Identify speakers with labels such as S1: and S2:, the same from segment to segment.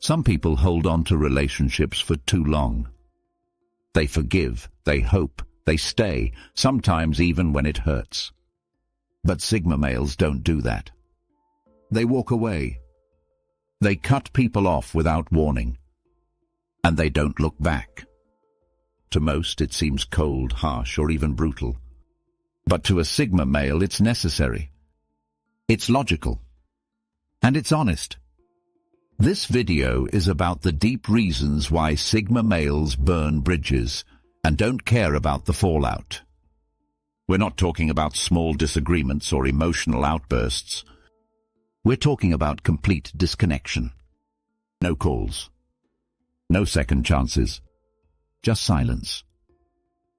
S1: Some people hold on to relationships for too long. They forgive, they hope, they stay, sometimes even when it hurts. But Sigma males don't do that. They walk away. They cut people off without warning. And they don't look back. To most, it seems cold, harsh, or even brutal. But to a Sigma male, it's necessary. It's logical. And it's honest. This video is about the deep reasons why Sigma males burn bridges and don't care about the fallout. We're not talking about small disagreements or emotional outbursts. We're talking about complete disconnection. No calls. No second chances. Just silence.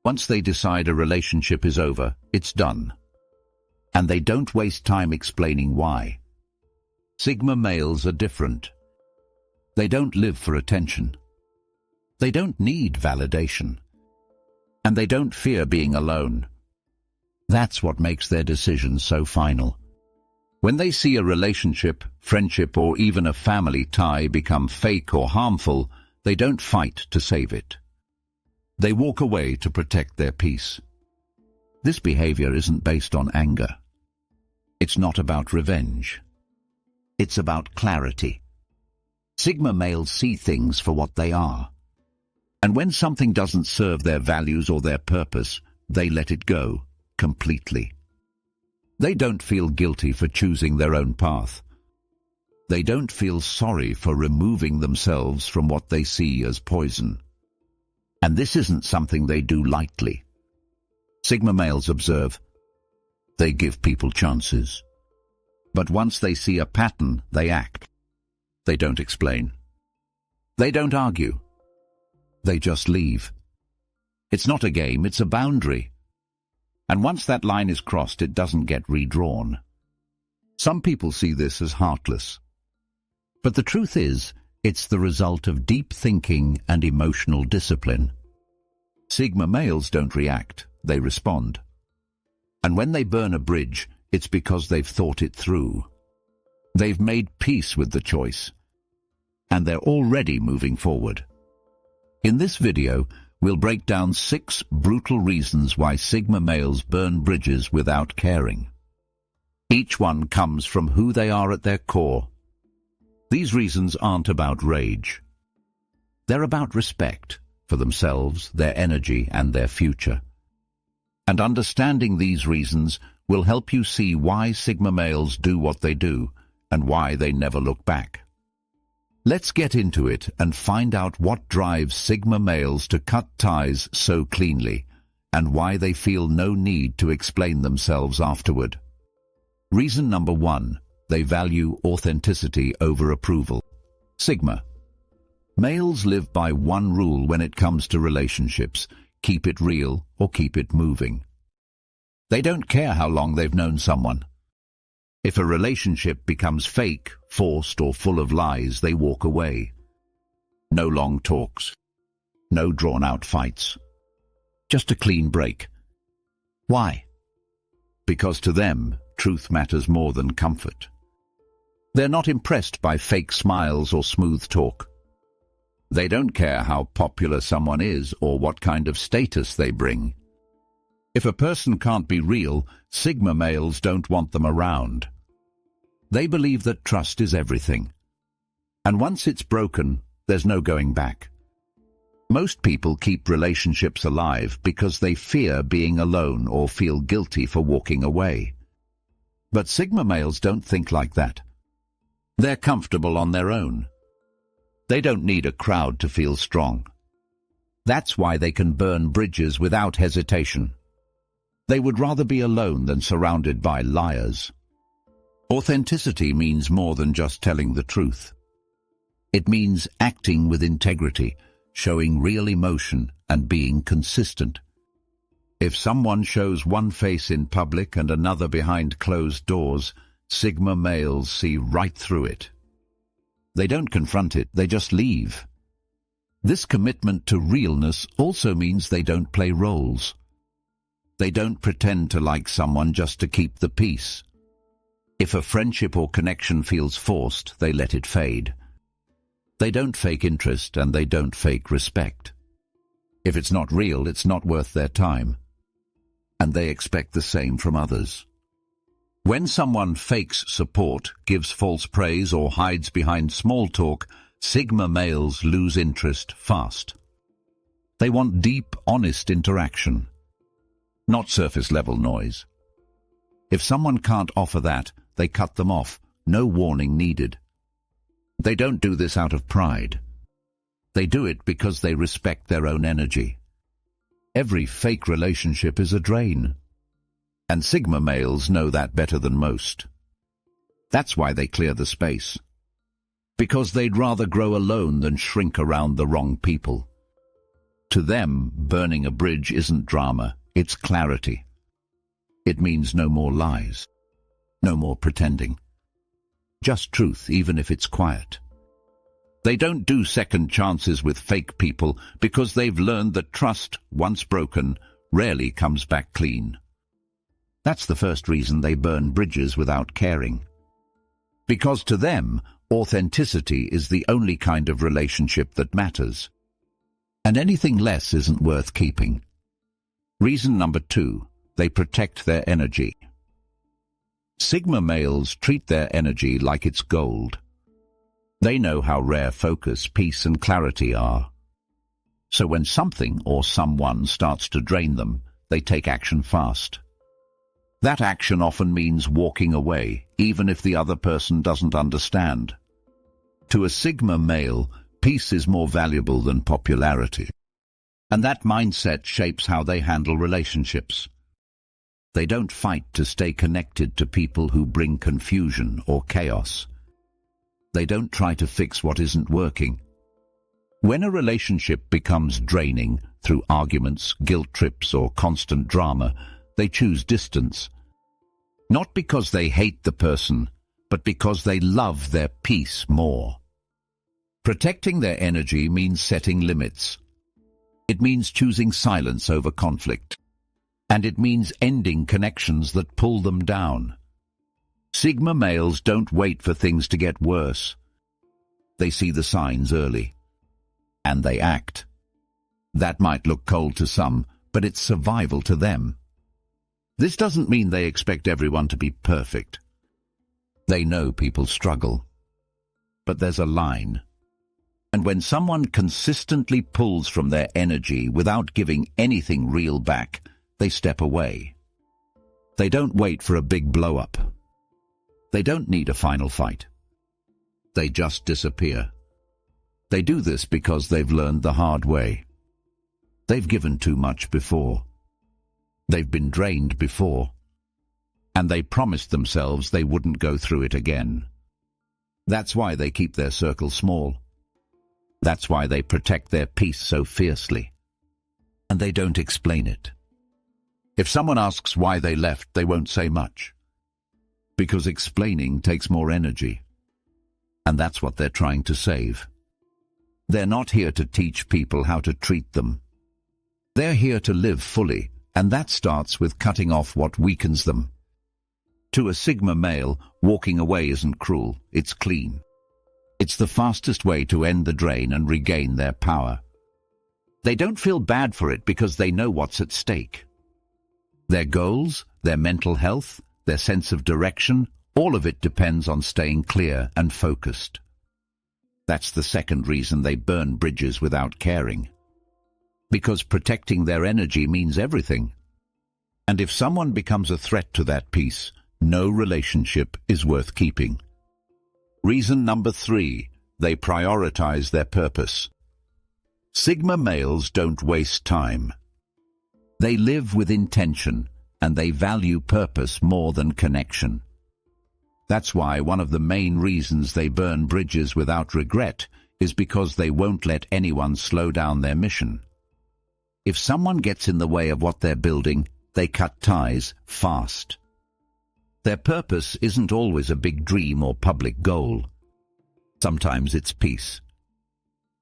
S1: Once they decide a relationship is over, it's done. And they don't waste time explaining why. Sigma males are different. They don't live for attention. They don't need validation. And they don't fear being alone. That's what makes their decisions so final. When they see a relationship, friendship, or even a family tie become fake or harmful, they don't fight to save it. They walk away to protect their peace. This behavior isn't based on anger. It's not about revenge. It's about clarity. Sigma males see things for what they are. And when something doesn't serve their values or their purpose, they let it go, completely. They don't feel guilty for choosing their own path. They don't feel sorry for removing themselves from what they see as poison. And this isn't something they do lightly. Sigma males observe. They give people chances. But once they see a pattern, they act. They don't explain. They don't argue. They just leave. It's not a game, it's a boundary. And once that line is crossed, it doesn't get redrawn. Some people see this as heartless. But the truth is, it's the result of deep thinking and emotional discipline. Sigma males don't react, they respond. And when they burn a bridge, it's because they've thought it through. They've made peace with the choice. And they're already moving forward. In this video, we'll break down 6 brutal reasons why Sigma males burn bridges without caring. Each one comes from who they are at their core. These reasons aren't about rage. They're about respect for themselves, their energy, and their future. And understanding these reasons will help you see why Sigma males do what they do and why they never look back. Let's get into it and find out what drives Sigma males to cut ties so cleanly and why they feel no need to explain themselves afterward. Reason number 1, they value authenticity over approval. Sigma males live by one rule when it comes to relationships: keep it real or keep it moving. They don't care how long they've known someone. If a relationship becomes fake, forced, or full of lies, they walk away. No long talks. No drawn-out fights. Just a clean break. Why? Because to them, truth matters more than comfort. They're not impressed by fake smiles or smooth talk. They don't care how popular someone is or what kind of status they bring. If a person can't be real, Sigma males don't want them around. They believe that trust is everything. And once it's broken, there's no going back. Most people keep relationships alive because they fear being alone or feel guilty for walking away. But Sigma males don't think like that. They're comfortable on their own. They don't need a crowd to feel strong. That's why they can burn bridges without hesitation. They would rather be alone than surrounded by liars. Authenticity means more than just telling the truth. It means acting with integrity, showing real emotion, and being consistent. If someone shows one face in public and another behind closed doors, Sigma males see right through it. They don't confront it, they just leave. This commitment to realness also means they don't play roles. They don't pretend to like someone just to keep the peace. If a friendship or connection feels forced, they let it fade. They don't fake interest and they don't fake respect. If it's not real, it's not worth their time. And they expect the same from others. When someone fakes support, gives false praise, or hides behind small talk, Sigma males lose interest fast. They want deep, honest interaction, not surface-level noise. If someone can't offer that, they cut them off, no warning needed. They don't do this out of pride. They do it because they respect their own energy. Every fake relationship is a drain. And Sigma males know that better than most. That's why they clear the space. Because they'd rather grow alone than shrink around the wrong people. To them, burning a bridge isn't drama, it's clarity. It means no more lies, no more pretending. Just truth, even if it's quiet. They don't do second chances with fake people because they've learned that trust, once broken, rarely comes back clean. That's the first reason they burn bridges without caring. Because to them, authenticity is the only kind of relationship that matters. And anything less isn't worth keeping. Reason number 2, they protect their energy. Sigma males treat their energy like it's gold. They know how rare focus, peace, and clarity are. So when something or someone starts to drain them, they take action fast. That action often means walking away, even if the other person doesn't understand. To a Sigma male, peace is more valuable than popularity. And that mindset shapes how they handle relationships. They don't fight to stay connected to people who bring confusion or chaos. They don't try to fix what isn't working. When a relationship becomes draining through arguments, guilt trips, or constant drama, they choose distance. Not because they hate the person, but because they love their peace more. Protecting their energy means setting limits. It means choosing silence over conflict. And it means ending connections that pull them down. Sigma males don't wait for things to get worse. They see the signs early. And they act. That might look cold to some, but it's survival to them. This doesn't mean they expect everyone to be perfect. They know people struggle. But there's a line. And when someone consistently pulls from their energy without giving anything real back, they step away. They don't wait for a big blow-up. They don't need a final fight. They just disappear. They do this because they've learned the hard way. They've given too much before. They've been drained before. And they promised themselves they wouldn't go through it again. That's why they keep their circle small. That's why they protect their peace so fiercely. And they don't explain it. If someone asks why they left, they won't say much. Because explaining takes more energy. And that's what they're trying to save. They're not here to teach people how to treat them. They're here to live fully, and that starts with cutting off what weakens them. To a Sigma male, walking away isn't cruel, it's clean. It's the fastest way to end the drain and regain their power. They don't feel bad for it because they know what's at stake. Their goals, their mental health, their sense of direction, all of it depends on staying clear and focused. That's the second reason they burn bridges without caring. Because protecting their energy means everything. And if someone becomes a threat to that peace, no relationship is worth keeping. Reason number 3, they prioritize their purpose. Sigma males don't waste time. They live with intention, and they value purpose more than connection. That's why one of the main reasons they burn bridges without regret is because they won't let anyone slow down their mission. If someone gets in the way of what they're building, they cut ties fast. Their purpose isn't always a big dream or public goal. Sometimes it's peace.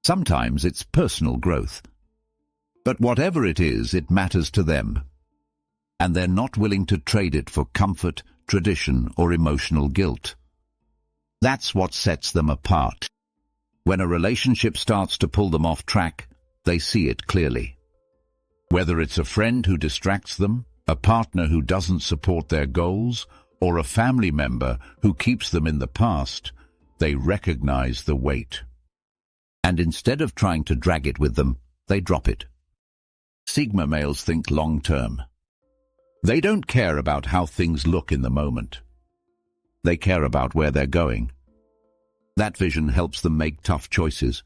S1: Sometimes it's personal growth. But whatever it is, it matters to them. And they're not willing to trade it for comfort, tradition, or emotional guilt. That's what sets them apart. When a relationship starts to pull them off track, they see it clearly. Whether it's a friend who distracts them, a partner who doesn't support their goals, or a family member who keeps them in the past, they recognize the weight. And instead of trying to drag it with them, they drop it. Sigma males think long-term. They don't care about how things look in the moment. They care about where they're going. That vision helps them make tough choices.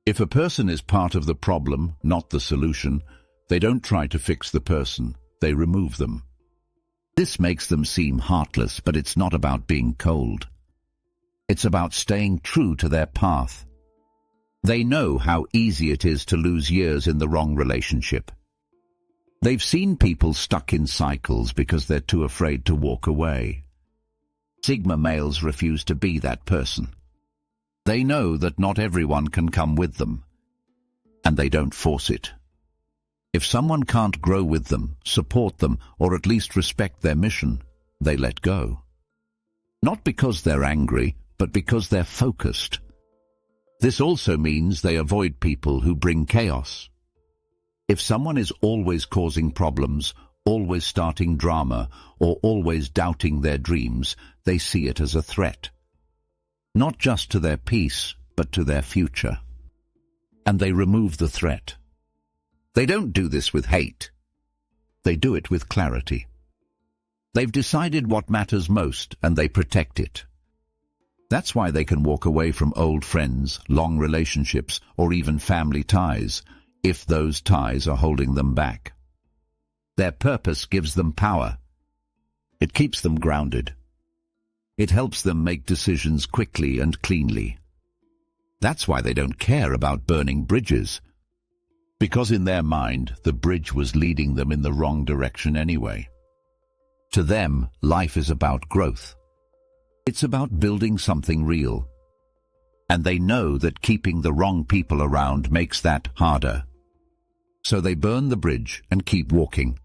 S1: If a person is part of the problem, not the solution, they don't try to fix the person, they remove them. This makes them seem heartless, but it's not about being cold. It's about staying true to their path. They know how easy it is to lose years in the wrong relationship. They've seen people stuck in cycles because they're too afraid to walk away. Sigma males refuse to be that person. They know that not everyone can come with them, and they don't force it. If someone can't grow with them, support them, or at least respect their mission, they let go. Not because they're angry, but because they're focused. This also means they avoid people who bring chaos. If someone is always causing problems, always starting drama, or always doubting their dreams, they see it as a threat. Not just to their peace, but to their future. And they remove the threat. They don't do this with hate. They do it with clarity. They've decided what matters most, and they protect it. That's why they can walk away from old friends, long relationships, or even family ties, if those ties are holding them back. Their purpose gives them power. It keeps them grounded. It helps them make decisions quickly and cleanly. That's why they don't care about burning bridges, because in their mind, the bridge was leading them in the wrong direction anyway. To them, life is about growth. It's about building something real. And they know that keeping the wrong people around makes that harder. So they burn the bridge and keep walking.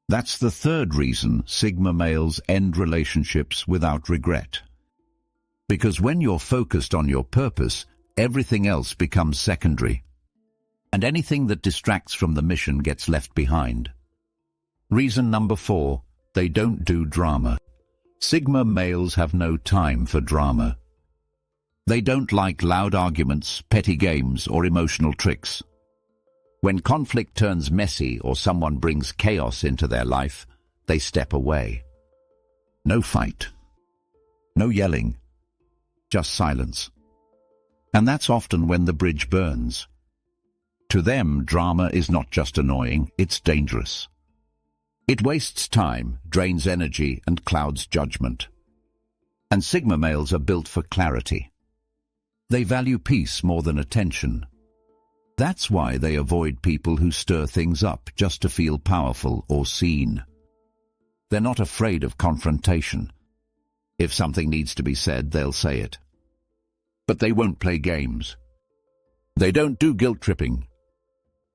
S1: That's the third reason Sigma males end relationships without regret. Because when you're focused on your purpose, everything else becomes secondary. And anything that distracts from the mission gets left behind. Reason number 4, they don't do drama. Sigma males have no time for drama. They don't like loud arguments, petty games, or emotional tricks. When conflict turns messy or someone brings chaos into their life, they step away. No fight. No yelling. Just silence. And that's often when the bridge burns. To them, drama is not just annoying, it's dangerous. It wastes time, drains energy, and clouds judgment. And Sigma males are built for clarity. They value peace more than attention. That's why they avoid people who stir things up just to feel powerful or seen. They're not afraid of confrontation. If something needs to be said, they'll say it. But they won't play games. They don't do guilt-tripping.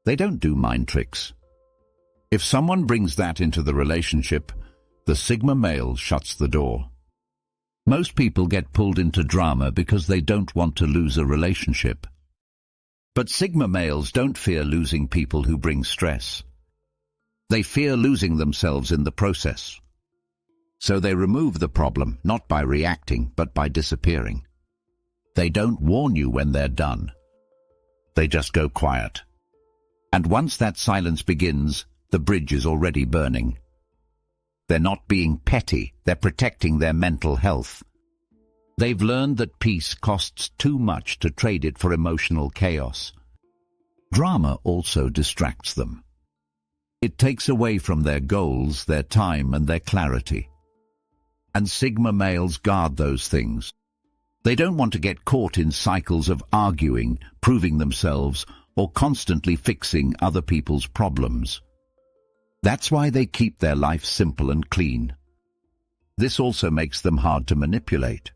S1: They don't do mind tricks. If someone brings that into the relationship, the Sigma male shuts the door. Most people get pulled into drama because they don't want to lose a relationship. But Sigma males don't fear losing people who bring stress. They fear losing themselves in the process. So they remove the problem, not by reacting, but by disappearing. They don't warn you when they're done. They just go quiet. And once that silence begins, the bridge is already burning. They're not being petty, they're protecting their mental health. They've learned that peace costs too much to trade it for emotional chaos. Drama also distracts them. It takes away from their goals, their time, and their clarity. And Sigma males guard those things. They don't want to get caught in cycles of arguing, proving themselves, or constantly fixing other people's problems. That's why they keep their life simple and clean. This also makes them hard to manipulate.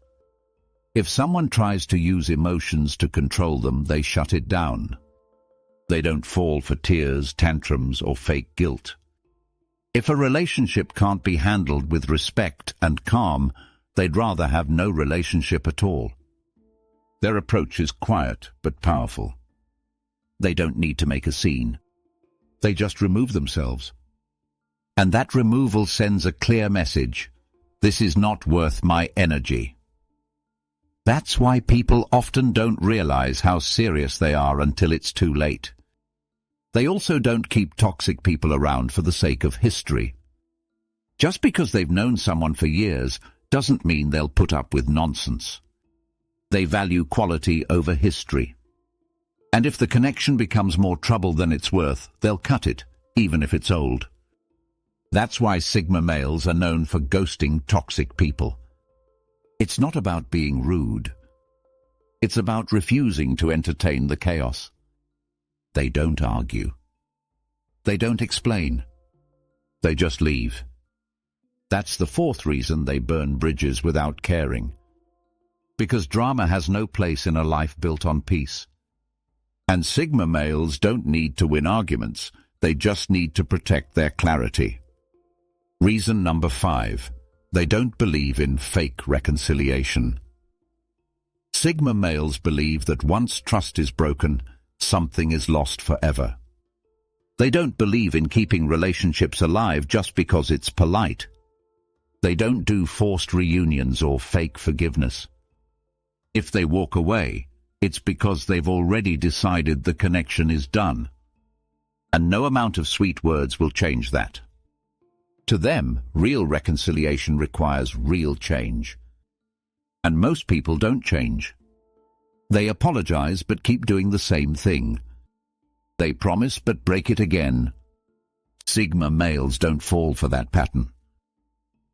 S1: If someone tries to use emotions to control them, they shut it down. They don't fall for tears, tantrums, or fake guilt. If a relationship can't be handled with respect and calm, they'd rather have no relationship at all. Their approach is quiet but powerful. They don't need to make a scene. They just remove themselves. And that removal sends a clear message. This is not worth my energy. That's why people often don't realize how serious they are until it's too late. They also don't keep toxic people around for the sake of history. Just because they've known someone for years doesn't mean they'll put up with nonsense. They value quality over history. And if the connection becomes more trouble than it's worth, they'll cut it, even if it's old. That's why Sigma males are known for ghosting toxic people. It's not about being rude. It's about refusing to entertain the chaos. They don't argue. They don't explain. They just leave. That's the fourth reason they burn bridges without caring. Because drama has no place in a life built on peace. And Sigma males don't need to win arguments. They just need to protect their clarity. Reason number 5. They don't believe in fake reconciliation. Sigma males believe that once trust is broken, something is lost forever. They don't believe in keeping relationships alive just because it's polite. They don't do forced reunions or fake forgiveness. If they walk away, it's because they've already decided the connection is done. And no amount of sweet words will change that. To them, real reconciliation requires real change. And most people don't change. They apologize but keep doing the same thing. They promise but break it again. Sigma males don't fall for that pattern.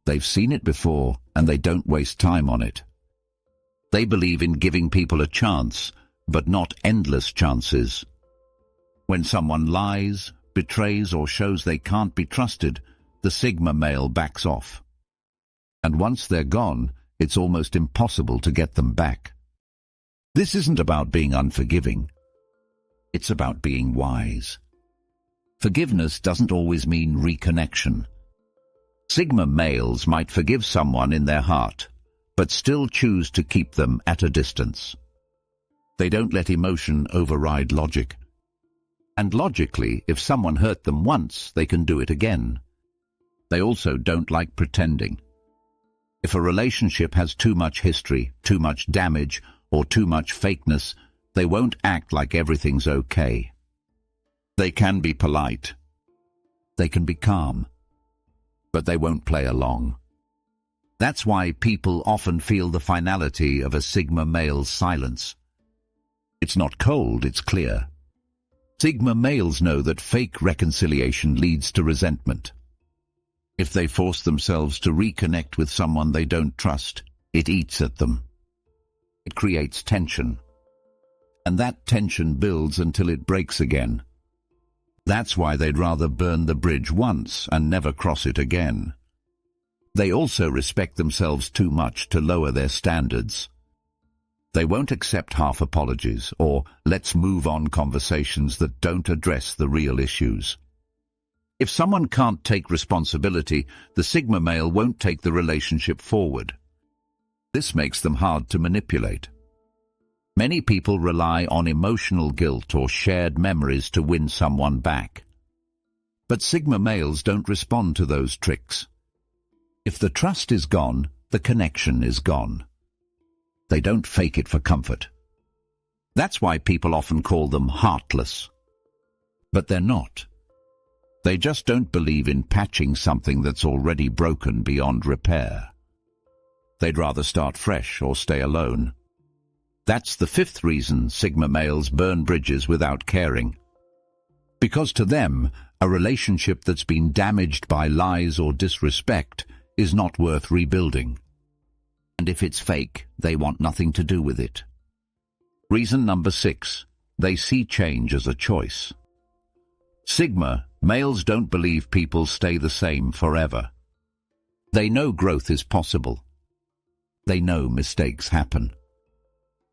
S1: They've seen it before and they don't waste time on it. They believe in giving people a chance, but not endless chances. When someone lies, betrays, or shows they can't be trusted, the Sigma male backs off. And once they're gone, it's almost impossible to get them back. This isn't about being unforgiving. It's about being wise. Forgiveness doesn't always mean reconnection. Sigma males might forgive someone in their heart, but still choose to keep them at a distance. They don't let emotion override logic. And logically, if someone hurt them once, they can do it again. They also don't like pretending. If a relationship has too much history, too much damage, or too much fakeness, they won't act like everything's okay. They can be polite. They can be calm. But they won't play along. That's why people often feel the finality of a Sigma male's silence. It's not cold, it's clear. Sigma males know that fake reconciliation leads to resentment. If they force themselves to reconnect with someone they don't trust, it eats at them. It creates tension. And that tension builds until it breaks again. That's why they'd rather burn the bridge once and never cross it again. They also respect themselves too much to lower their standards. They won't accept half apologies or let's move on conversations that don't address the real issues. If someone can't take responsibility, the Sigma male won't take the relationship forward. This makes them hard to manipulate. Many people rely on emotional guilt or shared memories to win someone back. But Sigma males don't respond to those tricks. If the trust is gone, the connection is gone. They don't fake it for comfort. That's why people often call them heartless. But they're not. They just don't believe in patching something that's already broken beyond repair. They'd rather start fresh or stay alone. That's the 5th reason Sigma males burn bridges without caring. Because to them, a relationship that's been damaged by lies or disrespect is not worth rebuilding. And if it's fake, they want nothing to do with it. Reason number 6. They see change as a choice. Sigma males don't believe people stay the same forever. They know growth is possible. They know mistakes happen.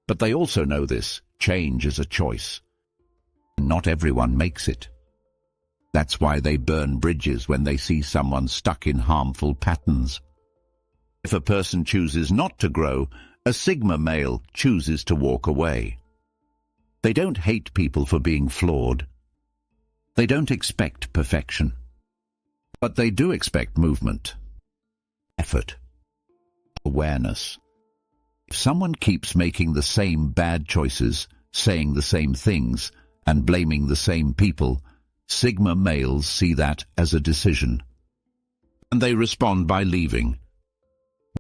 S1: But they also know this, change is a choice. Not everyone makes it. That's why they burn bridges when they see someone stuck in harmful patterns. If a person chooses not to grow, A Sigma male chooses to walk away. They don't hate people for being flawed. They don't expect perfection. But they do expect movement, effort, awareness. If someone keeps making the same bad choices, saying the same things, and blaming the same people, Sigma males see that as a decision. And they respond by leaving.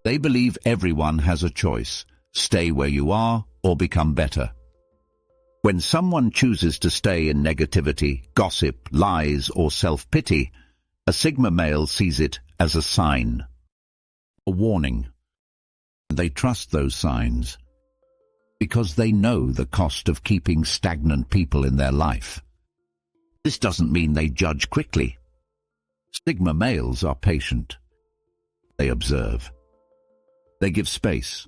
S1: They believe everyone has a choice: stay where you are or become better. When someone chooses to stay in negativity, gossip, lies, or self-pity, a Sigma male sees it as a sign, a warning. They trust those signs because they know the cost of keeping stagnant people in their life. This doesn't mean they judge quickly. Sigma males are patient. They observe. They give space.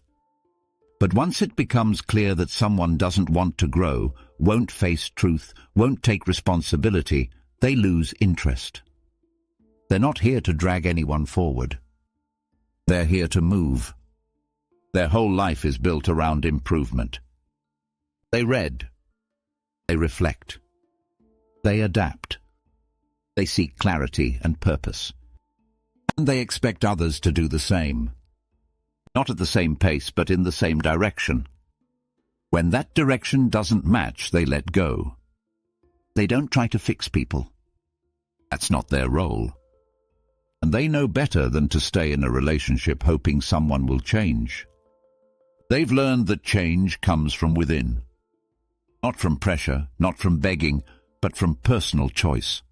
S1: But once it becomes clear that someone doesn't want to grow, won't face truth, won't take responsibility, they lose interest. They're not here to drag anyone forward. They're here to move. Their whole life is built around improvement. They read. They reflect. They adapt. They seek clarity and purpose. And they expect others to do the same. Not at the same pace, but in the same direction. When that direction doesn't match, they let go. They don't try to fix people. That's not their role. And they know better than to stay in a relationship hoping someone will change. They've learned that change comes from within. Not from pressure, not from begging, but from personal choice.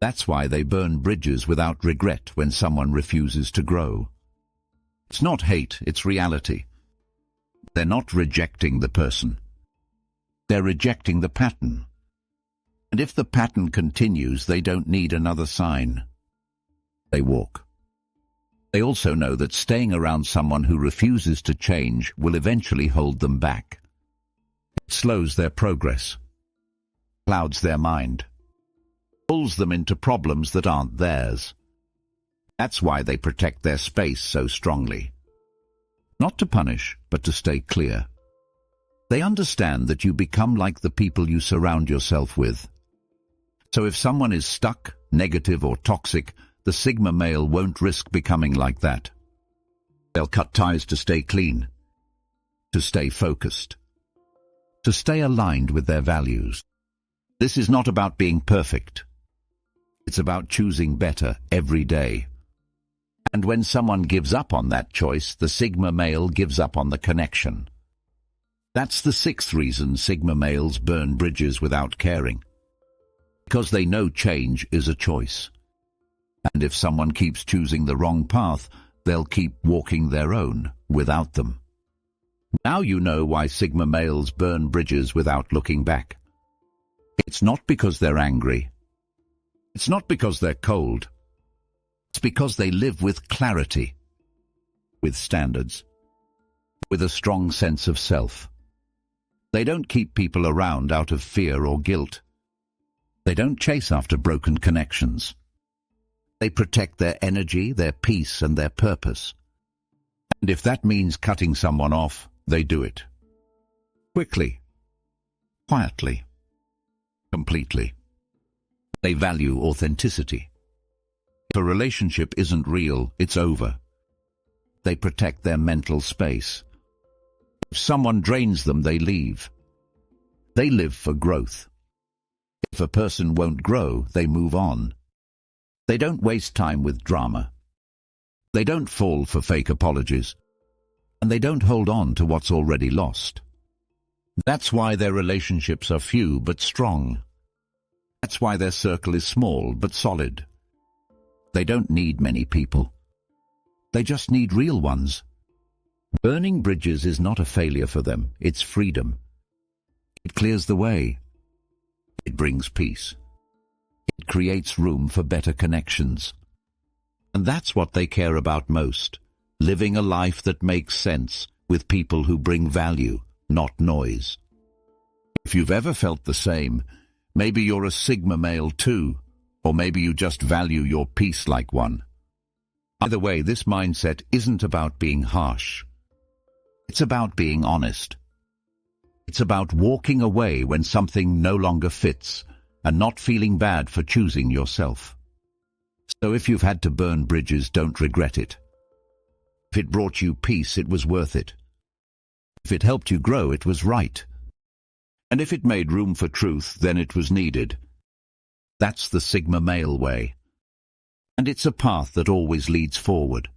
S1: That's why they burn bridges without regret when someone refuses to grow. It's not hate, it's reality. They're not rejecting the person. They're rejecting the pattern. And if the pattern continues, they don't need another sign. They walk. They also know that staying around someone who refuses to change will eventually hold them back. It slows their progress, clouds their mind, pulls them into problems that aren't theirs. That's why they protect their space so strongly. Not to punish, but to stay clear. They understand that you become like the people you surround yourself with. So if someone is stuck, negative, or toxic, the Sigma male won't risk becoming like that. They'll cut ties to stay clean, to stay focused, to stay aligned with their values. This is not about being perfect. It's about choosing better every day. And when someone gives up on that choice, the Sigma male gives up on the connection. That's the sixth reason Sigma males burn bridges without caring. Because they know change is a choice. And if someone keeps choosing the wrong path, they'll keep walking their own without them. Now you know why Sigma males burn bridges without looking back. It's not because they're angry. It's not because they're cold. It's because they live with clarity, with standards, with a strong sense of self. They don't keep people around out of fear or guilt. They don't chase after broken connections. They protect their energy, their peace, and their purpose. And if that means cutting someone off, they do it. Quickly, quietly, completely. They value authenticity. If a relationship isn't real, it's over. They protect their mental space. If someone drains them, they leave. They live for growth. If a person won't grow, they move on. They don't waste time with drama. They don't fall for fake apologies. And they don't hold on to what's already lost. That's why their relationships are few but strong. That's why their circle is small but solid. They don't need many people. They just need real ones. Burning bridges is not a failure for them, it's freedom. It clears the way. It brings peace. It creates room for better connections. And that's what they care about most, living a life that makes sense with people who bring value, not noise. If you've ever felt the same, maybe you're a Sigma male too, or maybe you just value your peace like one. Either way, this mindset isn't about being harsh. It's about being honest. It's about walking away when something no longer fits and not feeling bad for choosing yourself. So if you've had to burn bridges, don't regret it. If it brought you peace, it was worth it. If it helped you grow, it was right. And if it made room for truth, then it was needed. That's the Sigma male way. And it's a path that always leads forward.